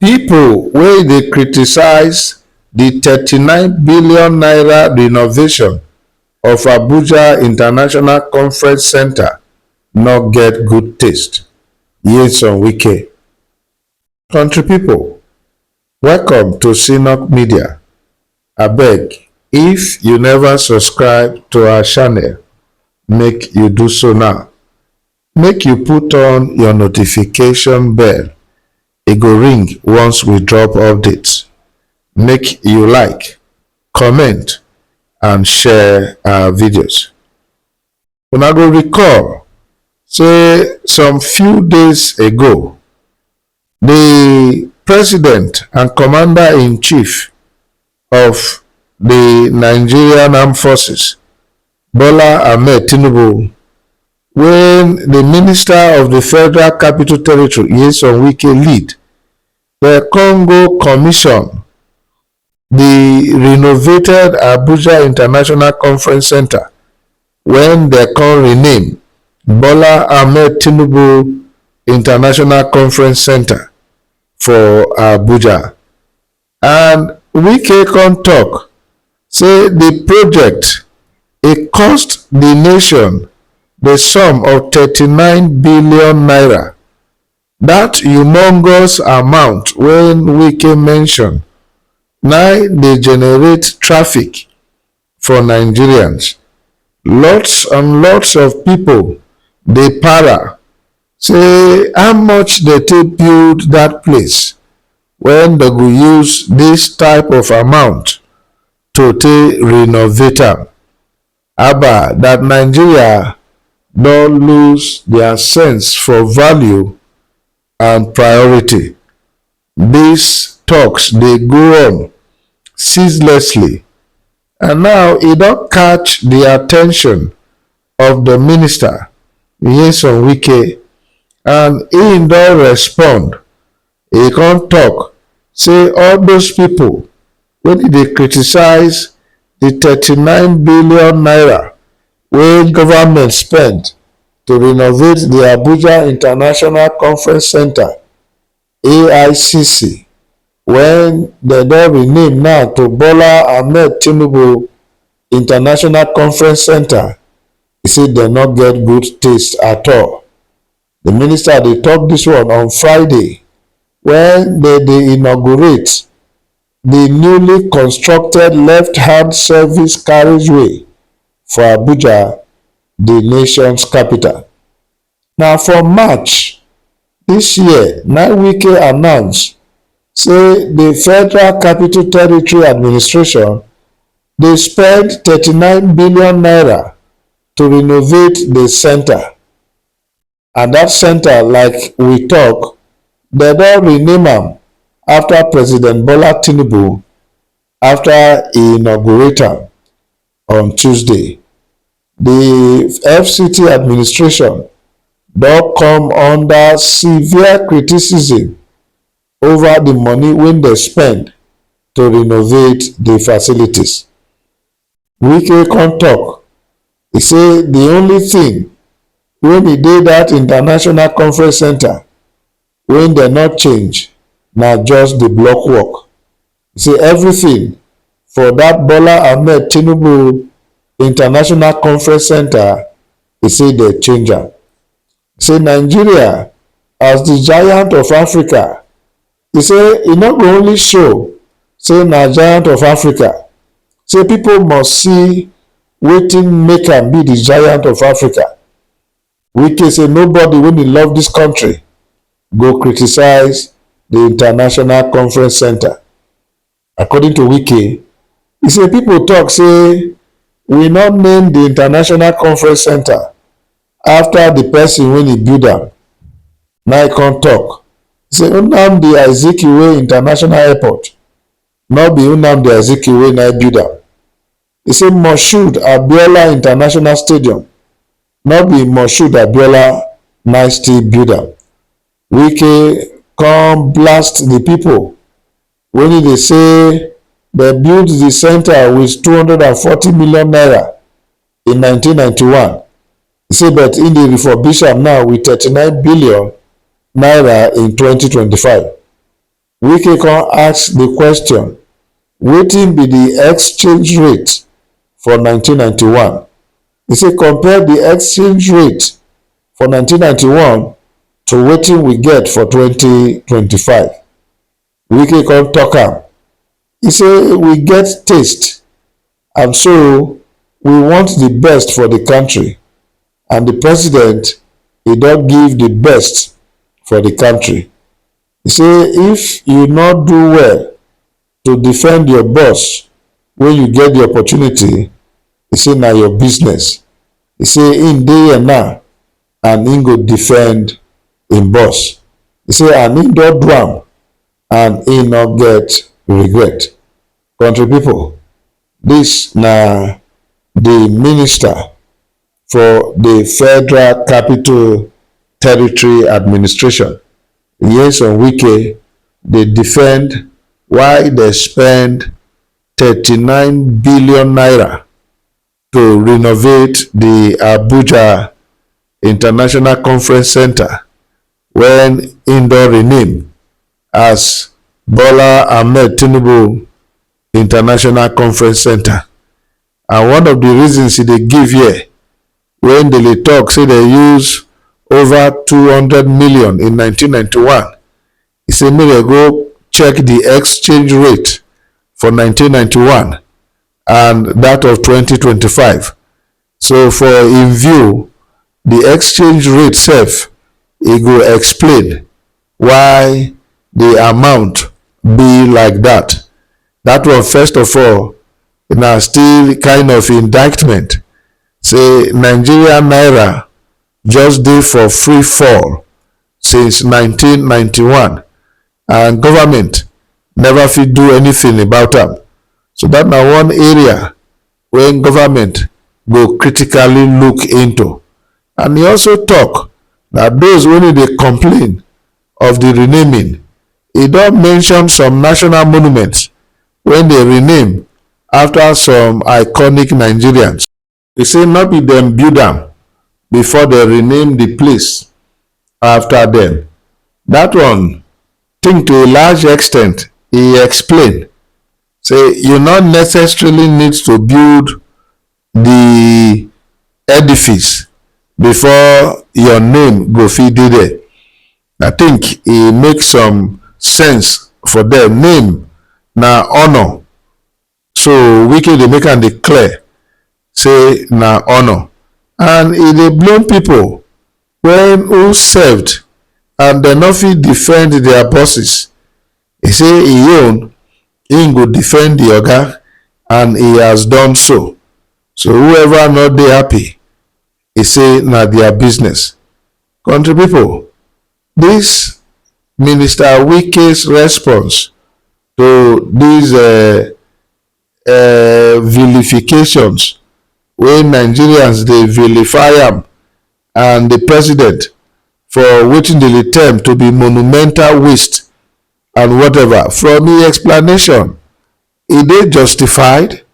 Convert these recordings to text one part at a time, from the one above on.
Pipo wey dey criticize di 39 billion naira renovation of Abuja International Conference Center no get good taste. Nyesom Wike. Country pipo, welcome to Synod Media. Abeg, if you never subscribe to our channel, make you do so now. Make you put on your notification bell. E go ring once we drop updates. Make you like, comment and share our videos. Una go recall say some few days ago, the President and Commander-in-Chief of the Nigerian Armed Forces, Bola Ahmed Tinubu, when the Minister of the Federal Capital Territory, Nyesom Wike, lead, the Congo Commission, the renovated Abuja International Conference Center, when they can rename Bola Ahmed Tinubu International Conference Center for Abuja. And Wike can talk, say the project, it cost the nation the sum of 39 billion naira. That humongous amount when Wike mention, now they generate traffic for Nigerians. Lots and lots of people, they para, say how much they take build that place when they go use this type of amount to take renovate am. Abba, that Nigeria don't lose their sense for value and priority. These talks they go on ceaselessly, and now it don't catch the attention of the minister, Nyesom Wike, and he don't respond. He can't talk, say all those people when they criticize the 39 billion naira wey government spend to renovate the Abuja International Conference Center, AICC, when they don rename now to Bola Ahmed Tinubu International Conference Center. He said they not get good taste at all. The minister they talk this one on Friday when they inaugurate the newly constructed left-hand service carriageway for Abuja, the nation's capital. Now for March this year, now Wike announced, say the Federal Capital Territory Administration, they spent 39 billion naira to renovate the center. And that center, like we talk, they don't rename am after President Bola Tinubu, after he inaugurated on Tuesday. The FCT administration don't come under severe criticism over the money when they spend to renovate the facilities. Wike can talk. He say the only thing when he did that International Conference Center, when they not change, now just the block work. He say everything for that Bola Ahmed Tinubu International Conference Center, he say they change am. Say Nigeria as the giant of Africa, he say e not go only show say na giant of Africa, say people must see wetin make am be the giant of Africa. Wike say nobody when he love this country go criticize the International Conference Center. According to Wike, he say people talk say we not name the International Conference Center after the person when he build am. Now he can't talk. He say Nnamdi Azikiwe International Airport, not be Nnamdi Azikiwe na build am. He say Moshood Abiola International Stadium, not be Moshood Abiola na still build am. Wike come blast the people when they say they built the center with 240 million naira in 1991. He say but in the refurbish am now with 39 billion naira in 2025. Wike come ask the question, wetin be the exchange rate for 1991? He say compare the exchange rate for 1991 to wetin we get for 2025. Wike come talk am. He say we get taste, and so we want the best for the country, and the president he don give the best for the country. He say if you no do well to defend your boss when you get the opportunity, he say na your business. He say him dey here now and him go defend him boss. He say and him don do am and him no get regret. Country people, this na the minister for the Federal Capital Territory Administration, Nyesom Wike, dey defend why they spend 39 billion naira to renovate the Abuja International Conference Center when im don rename as Bola Ahmed Tinubu International Conference Center. And one of the reasons e dey give here, when they dey talk say they use over 200 million in 1991, e say make dem go check the exchange rate for 1991 and that of 2025. So for in view, the exchange rate sef, e go explain why the amount be like that. That one, first of all, na still kind of indictment. Say Nigeria naira just dey for free fall since 1991, and government never fit do anything about am. So that na one area wey government go critically look into. And he also talk that those wey dey complain of the renaming, he don mention some national monuments when they rename after some iconic Nigerians. He say no be dem build am before they rename the place after them. That one, think to a large extent, he explain, say you not necessarily need to build the edifice before your name go fit dey there. I think e make some sense for them. Name na honor, so Wike dey make am dey clear say na honor, and e dey blame people when who served and dem no fit defend their bosses. He say e own, him go defend the oga, and he has done so. So whoever no dey happy, he say na their business. Country people, this Minister Wike's response to these vilifications wey Nigerians dey vilify am and the president for wetin dey dey term to be monumental waste and whatever, from the explanation, e dey justified?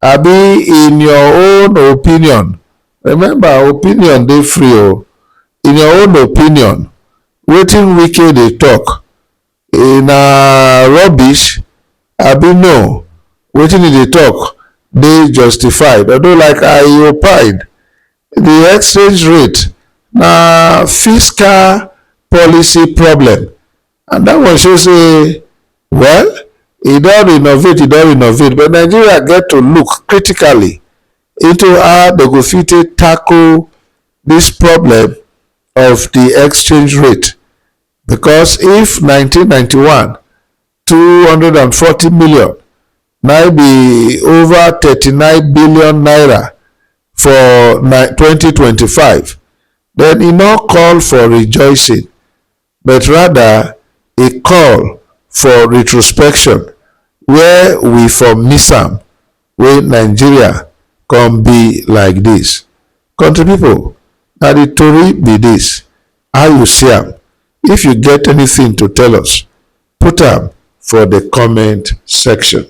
Abi in your own opinion, remember opinion dey free o, in your own opinion, wetin Wike dey talk na rubbish? Abi no, wetin e dey talk dey justified? Although like I opined, the exchange rate na fiscal policy problem, and that one show say, well, e don renovate, but Nigeria get to look critically into how they go fit take tackle this problem of the exchange rate. Because if 1991 240 million na be over 39 billion naira for 2025, then e no call for rejoicing, but rather a call for retrospection, where we for miss am when Nigeria come be like this. Country people, na the tori be this. How you see am? If you get anything to tell us, put am for the comment section.